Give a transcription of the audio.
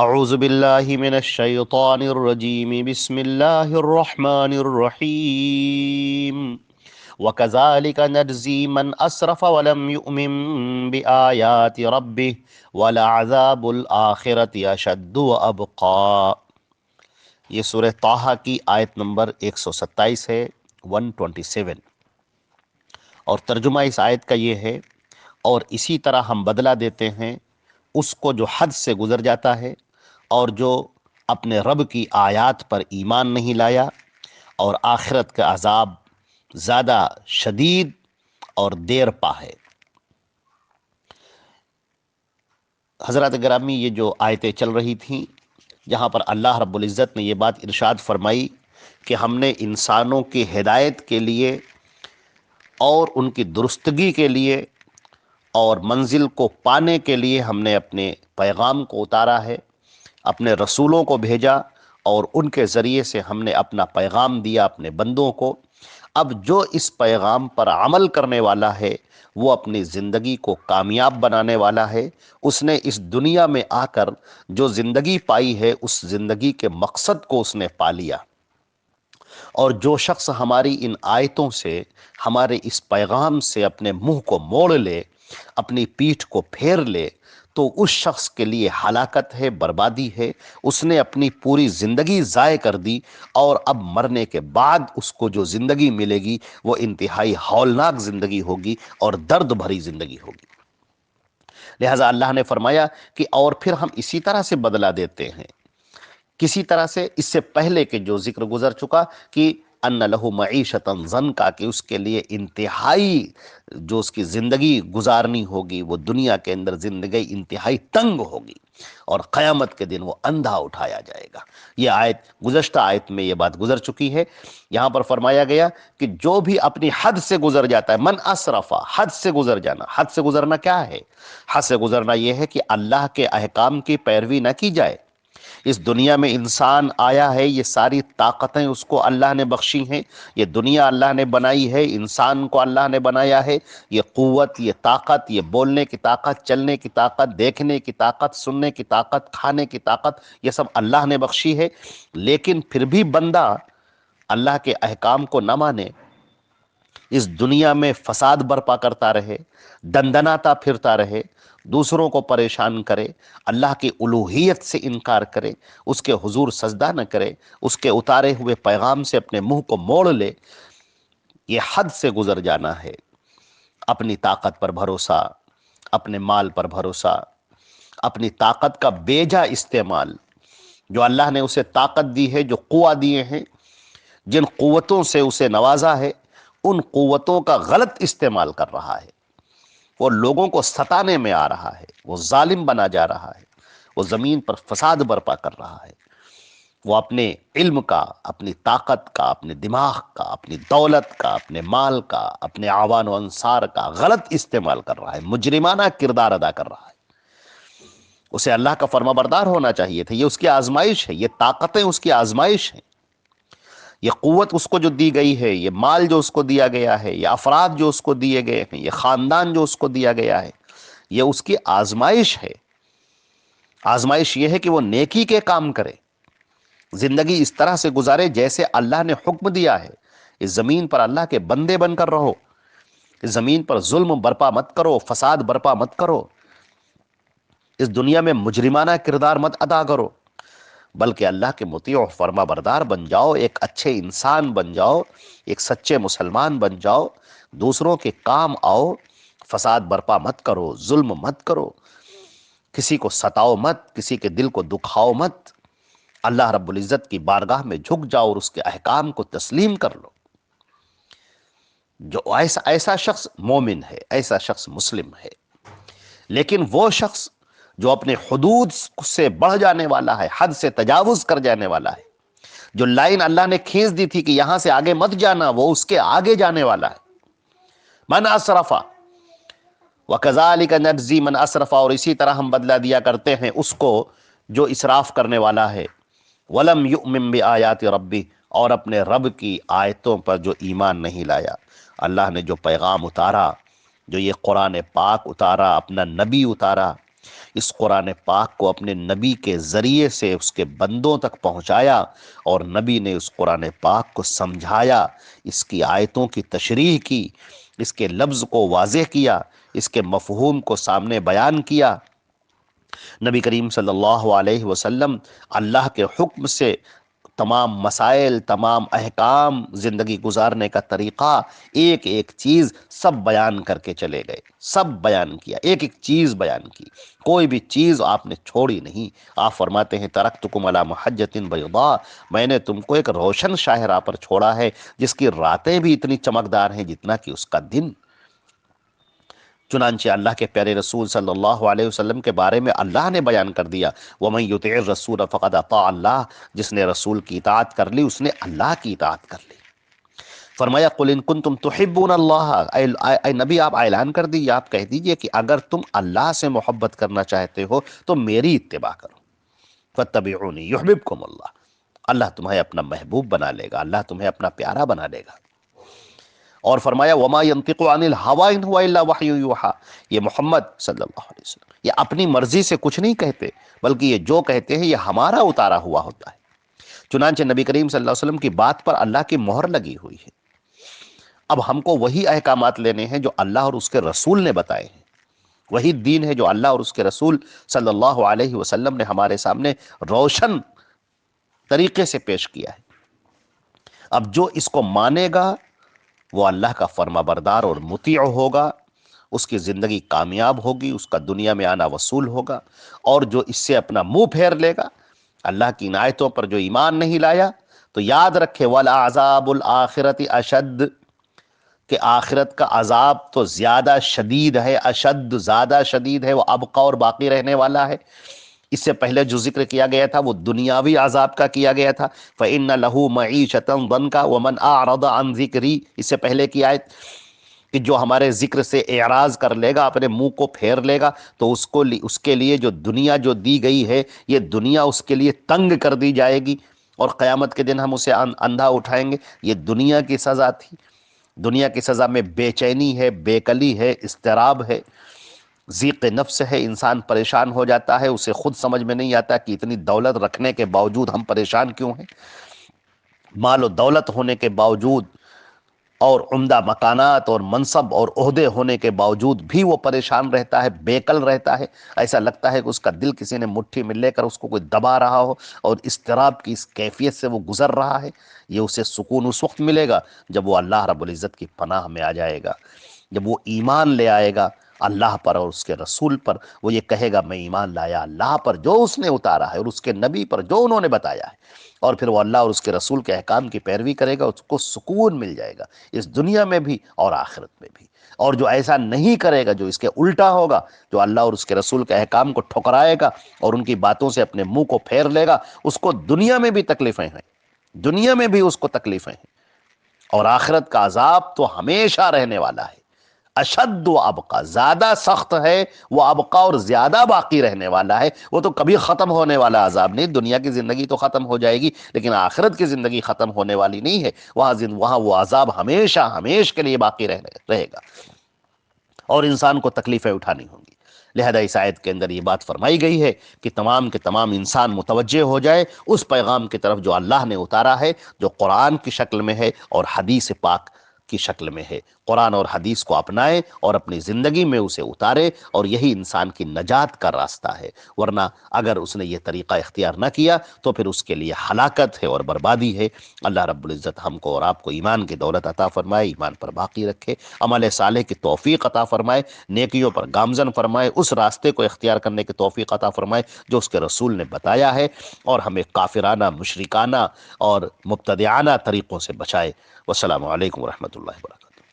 اعوذ باللہ من الشیطان الرجیم بسم اللہ الرحمن الرحیم وَكَذَلِكَ نَجْزِي مَنْ أَسْرَفَ وَلَمْ يُؤْمِنْ بِآيَاتِ رَبِّهِ وَلَعَذَابُ الْآخِرَةِ أَشَدُّ وَأَبْقَىٰ۔ یہ سورہ طٰہٰ کی آیت نمبر 127 ہے، 127، اور ترجمہ اس آیت کا یہ ہے: اور اسی طرح ہم بدلہ دیتے ہیں اس کو جو حد سے گزر جاتا ہے اور جو اپنے رب کی آیات پر ایمان نہیں لایا، اور آخرت کا عذاب زیادہ شدید اور دیر پا ہے۔ حضرات گرامی، یہ جو آیتیں چل رہی تھیں جہاں پر اللہ رب العزت نے یہ بات ارشاد فرمائی کہ ہم نے انسانوں کی ہدایت کے لیے اور ان کی درستگی کے لیے اور منزل کو پانے کے لیے ہم نے اپنے پیغام کو اتارا ہے، اپنے رسولوں کو بھیجا، اور ان کے ذریعے سے ہم نے اپنا پیغام دیا اپنے بندوں کو۔ اب جو اس پیغام پر عمل کرنے والا ہے وہ اپنی زندگی کو کامیاب بنانے والا ہے۔ اس نے اس دنیا میں آ کر جو زندگی پائی ہے اس زندگی کے مقصد کو اس نے پا لیا۔ اور جو شخص ہماری ان آیتوں سے، ہمارے اس پیغام سے اپنے منہ کو موڑ لے، اپنی پیٹھ کو پھیر لے، تو اس شخص کے لیے ہلاکت ہے، بربادی ہے۔ اس نے اپنی پوری زندگی ضائع کر دی، اور اب مرنے کے بعد اس کو جو زندگی ملے گی وہ انتہائی ہولناک زندگی ہوگی اور درد بھری زندگی ہوگی۔ لہٰذا اللہ نے فرمایا کہ اور پھر ہم اسی طرح سے بدلہ دیتے ہیں، کسی طرح سے اس سے پہلے کہ جو ذکر گزر چکا کہ ان لہ معیشتا ضنکا، کہ اس کے لیے انتہائی جو اس کی زندگی گزارنی ہوگی، وہ دنیا کے اندر زندگی انتہائی تنگ ہوگی، اور قیامت کے دن وہ اندھا اٹھایا جائے گا۔ یہ آیت، گزشتہ آیت میں یہ بات گزر چکی ہے۔ یہاں پر فرمایا گیا کہ جو بھی اپنی حد سے گزر جاتا ہے، من اسرفا، حد سے گزر جانا۔ حد سے گزرنا کیا ہے؟ حد سے گزرنا یہ ہے کہ اللہ کے احکام کی پیروی نہ کی جائے۔ اس دنیا میں انسان آیا ہے، یہ ساری طاقتیں اس کو اللہ نے بخشی ہیں، یہ دنیا اللہ نے بنائی ہے، انسان کو اللہ نے بنایا ہے۔ یہ قوت، یہ طاقت، یہ بولنے کی طاقت، چلنے کی طاقت، دیکھنے کی طاقت، سننے کی طاقت، کھانے کی طاقت، یہ سب اللہ نے بخشی ہے۔ لیکن پھر بھی بندہ اللہ کے احکام کو نہ مانے، اس دنیا میں فساد برپا کرتا رہے، دندناتا پھرتا رہے، دوسروں کو پریشان کرے، اللہ کی الوہیت سے انکار کرے، اس کے حضور سجدہ نہ کرے، اس کے اتارے ہوئے پیغام سے اپنے منہ کو موڑ لے، یہ حد سے گزر جانا ہے۔ اپنی طاقت پر بھروسہ، اپنے مال پر بھروسہ، اپنی طاقت کا بیجا استعمال، جو اللہ نے اسے طاقت دی ہے، جو قوہ دیے ہیں، جن قوتوں سے اسے نوازا ہے، ان قوتوں کا غلط استعمال کر رہا ہے۔ وہ لوگوں کو ستانے میں آ رہا ہے، وہ ظالم بنا جا رہا ہے، وہ زمین پر فساد برپا کر رہا ہے۔ وہ اپنے علم کا، اپنی طاقت کا، اپنے دماغ کا، اپنی دولت کا، اپنے مال کا، اپنے اعوان و انصار کا غلط استعمال کر رہا ہے، مجرمانہ کردار ادا کر رہا ہے۔ اسے اللہ کا فرما بردار ہونا چاہیے تھا۔ یہ اس کی آزمائش ہے، یہ طاقتیں اس کی آزمائش ہیں، یہ قوت اس کو جو دی گئی ہے، یہ مال جو اس کو دیا گیا ہے، یہ افراد جو اس کو دیے گئے ہیں، یہ خاندان جو اس کو دیا گیا ہے، یہ اس کی آزمائش ہے۔ آزمائش یہ ہے کہ وہ نیکی کے کام کرے، زندگی اس طرح سے گزارے جیسے اللہ نے حکم دیا ہے۔ اس زمین پر اللہ کے بندے بن کر رہو، اس زمین پر ظلم برپا مت کرو، فساد برپا مت کرو، اس دنیا میں مجرمانہ کردار مت ادا کرو، بلکہ اللہ کے مطیع و فرما بردار بن جاؤ، ایک اچھے انسان بن جاؤ، ایک سچے مسلمان بن جاؤ، دوسروں کے کام آؤ، فساد برپا مت کرو، ظلم مت کرو، کسی کو ستاؤ مت، کسی کے دل کو دکھاؤ مت، اللہ رب العزت کی بارگاہ میں جھک جاؤ اور اس کے احکام کو تسلیم کر لو۔ جو ایسا شخص مومن ہے، ایسا شخص مسلم ہے۔ لیکن وہ شخص جو اپنے حدود سے بڑھ جانے والا ہے، حد سے تجاوز کر جانے والا ہے، جو لائن اللہ نے کھینچ دی تھی کہ یہاں سے آگے مت جانا، وہ اس کے آگے جانے والا ہے۔ من اسرفا وَكَذَلِكَ نَجْزِي مَنْ أَسْرَفَ، اور اسی طرح ہم بدلہ دیا کرتے ہیں اس کو جو اسراف کرنے والا ہے۔ وَلَمْ يُؤْمِن بِآيَاتِ رَبِّهِ، اور اپنے رب کی آیتوں پر جو ایمان نہیں لایا۔ اللہ نے جو پیغام اتارا، جو یہ قرآن پاک اتارا، اپنا نبی اتارا، اس قرآن پاک کو اپنے نبی کے ذریعے سے اس کے بندوں تک پہنچایا، اور نبی نے اس قرآن پاک کو سمجھایا، اس کی آیتوں کی تشریح کی، اس کے لفظ کو واضح کیا، اس کے مفہوم کو سامنے بیان کیا۔ نبی کریم صلی اللہ علیہ وسلم اللہ کے حکم سے تمام مسائل، تمام احکام، زندگی گزارنے کا طریقہ، ایک ایک چیز سب بیان کر کے چلے گئے، سب بیان کیا، ایک ایک چیز بیان کی، کوئی بھی چیز آپ نے چھوڑی نہیں۔ آپ فرماتے ہیں ترکتکم علی محجۃ بیضاء، میں نے تم کو ایک روشن شاہراہ پر چھوڑا ہے جس کی راتیں بھی اتنی چمکدار ہیں جتنا کہ اس کا دن۔ چنانچہ اللہ کے پیارے رسول صلی اللہ علیہ وسلم کے بارے میں اللہ نے بیان کر دیا، وَمَن يُطِعِ الرَّسُولَ فَقَدْ أَطَاعَ اللَّهَ، جس نے رسول کی اطاعت کر لی اس نے اللہ کی اطاعت کر لی۔ فرمایا قُلْ إِن كُنتُمْ تُحِبُّونَ اللَّهَ، اے نبی آپ اعلان کر دیجئے، آپ کہہ دیجئے کہ اگر تم اللہ سے محبت کرنا چاہتے ہو تو میری اتباع کرو، فَاتَّبِعُونِي يُحْبِبْكُمُ اللَّهُ، اللہ تمہیں اپنا محبوب بنا لے گا، اللہ تمہیں اپنا پیارا بنا لے گا۔ اور فرمایا وَمَا يَنطِقُ عَنِ الْهَوَىٰ إِنْ هُوَ إِلَّا وَحْيٌ يُوحَىٰ، یہ محمد صلی اللہ علیہ وسلم یہ اپنی مرضی سے کچھ نہیں کہتے، بلکہ یہ جو کہتے ہیں یہ ہمارا اتارا ہوا ہوتا ہے۔ چنانچہ نبی کریم صلی اللہ علیہ وسلم کی بات پر اللہ کی مہر لگی ہوئی ہے۔ اب ہم کو وہی احکامات لینے ہیں جو اللہ اور اس کے رسول نے بتائے ہیں، وہی دین ہے جو اللہ اور اس کے رسول صلی اللہ علیہ وسلم نے ہمارے سامنے روشن طریقے سے پیش کیا ہے۔ اب جو اس کو مانے گا وہ اللہ کا فرما بردار اور مطیع ہوگا، اس کی زندگی کامیاب ہوگی، اس کا دنیا میں آنا وصول ہوگا، اور جو اس سے اپنا منہ پھیر لے گا، اللہ کی ان آیتوں پر جو ایمان نہیں لایا، تو یاد رکھے وَالْعَذَابُ الْآخِرَةِ أَشَدُّ، کہ آخرت کا عذاب تو زیادہ شدید ہے، اشد زیادہ شدید ہے، وہ ابقا اور باقی رہنے والا ہے۔ اس سے پہلے جو ذکر کیا گیا تھا وہ دنیاوی عذاب کا کیا گیا تھا، فَإِنَّ لَهُ مَعِيشَةً ضَنْكَ وَمَنْ أَعْرَضَ عَنْ ذِكْرِي، اس سے پہلے کی آیت کہ جو ہمارے ذکر سے اعراض کر لے گا، اپنے منہ کو پھیر لے گا، تو اس کے لیے جو دنیا جو دی گئی ہے، یہ دنیا اس کے لیے تنگ کر دی جائے گی، اور قیامت کے دن ہم اسے اندھا اٹھائیں گے۔ یہ دنیا کی سزا تھی۔ دنیا کی سزا میں بے چینی ہے، بے کلی ہے، اضطراب ہے، ضیق نفس ہے، انسان پریشان ہو جاتا ہے، اسے خود سمجھ میں نہیں آتا کہ اتنی دولت رکھنے کے باوجود ہم پریشان کیوں ہیں، مال و دولت ہونے کے باوجود اور عمدہ مکانات اور منصب اور عہدے ہونے کے باوجود بھی وہ پریشان رہتا ہے، بے کل رہتا ہے، ایسا لگتا ہے کہ اس کا دل کسی نے مٹھی میں لے کر اس کو کوئی دبا رہا ہو، اور اضطراب کی اس کیفیت سے وہ گزر رہا ہے۔ یہ اسے سکون اس وقت ملے گا جب وہ اللہ رب العزت کی پناہ میں آ جائے گا، جب وہ ایمان لے آئے گا اللہ پر اور اس کے رسول پر، وہ یہ کہے گا میں ایمان لایا اللہ پر جو اس نے اتارا ہے، اور اس کے نبی پر جو انہوں نے بتایا ہے، اور پھر وہ اللہ اور اس کے رسول کے احکام کی پیروی کرے گا، اس کو سکون مل جائے گا اس دنیا میں بھی اور آخرت میں بھی۔ اور جو ایسا نہیں کرے گا، جو اس کے الٹا ہوگا، جو اللہ اور اس کے رسول کے احکام کو ٹھکرائے گا اور ان کی باتوں سے اپنے منہ کو پھیر لے گا، اس کو دنیا میں بھی تکلیفیں ہیں، دنیا میں بھی اس کو تکلیفیں ہیں، اور آخرت کا عذاب تو ہمیشہ رہنے والا ہے، اشد و ابقا، زیادہ سخت ہے وہ، ابقا اور زیادہ باقی رہنے والا ہے، وہ تو کبھی ختم ہونے والا عذاب نہیں۔ دنیا کی زندگی تو ختم ہو جائے گی، لیکن آخرت کی زندگی ختم ہونے والی نہیں ہے، وہاں وہ عذاب ہمیشہ ہمیشہ کے لیے باقی رہے گا، اور انسان کو تکلیفیں اٹھانی ہوں گی۔ لہذا اس آیت کے اندر یہ بات فرمائی گئی ہے کہ تمام کے تمام انسان متوجہ ہو جائے اس پیغام کی طرف جو اللہ نے اتارا ہے، جو قرآن کی شکل میں ہے اور حدیث پاک کی شکل میں ہے۔ قرآن اور حدیث کو اپنائے اور اپنی زندگی میں اسے اتارے، اور یہی انسان کی نجات کا راستہ ہے، ورنہ اگر اس نے یہ طریقہ اختیار نہ کیا تو پھر اس کے لیے ہلاکت ہے اور بربادی ہے۔ اللہ رب العزت ہم کو اور آپ کو ایمان کی دولت عطا فرمائے، ایمان پر باقی رکھے، عمل صالح کی توفیق عطا فرمائے، نیکیوں پر گامزن فرمائے، اس راستے کو اختیار کرنے کی توفیق عطا فرمائے جو اس کے رسول نے بتایا ہے، اور ہمیں کافرانہ، مشرکانہ اور مبتدعانہ طریقوں سے بچائے۔ والسلام علیکم ورحمۃ اللہ وبرکاتہ۔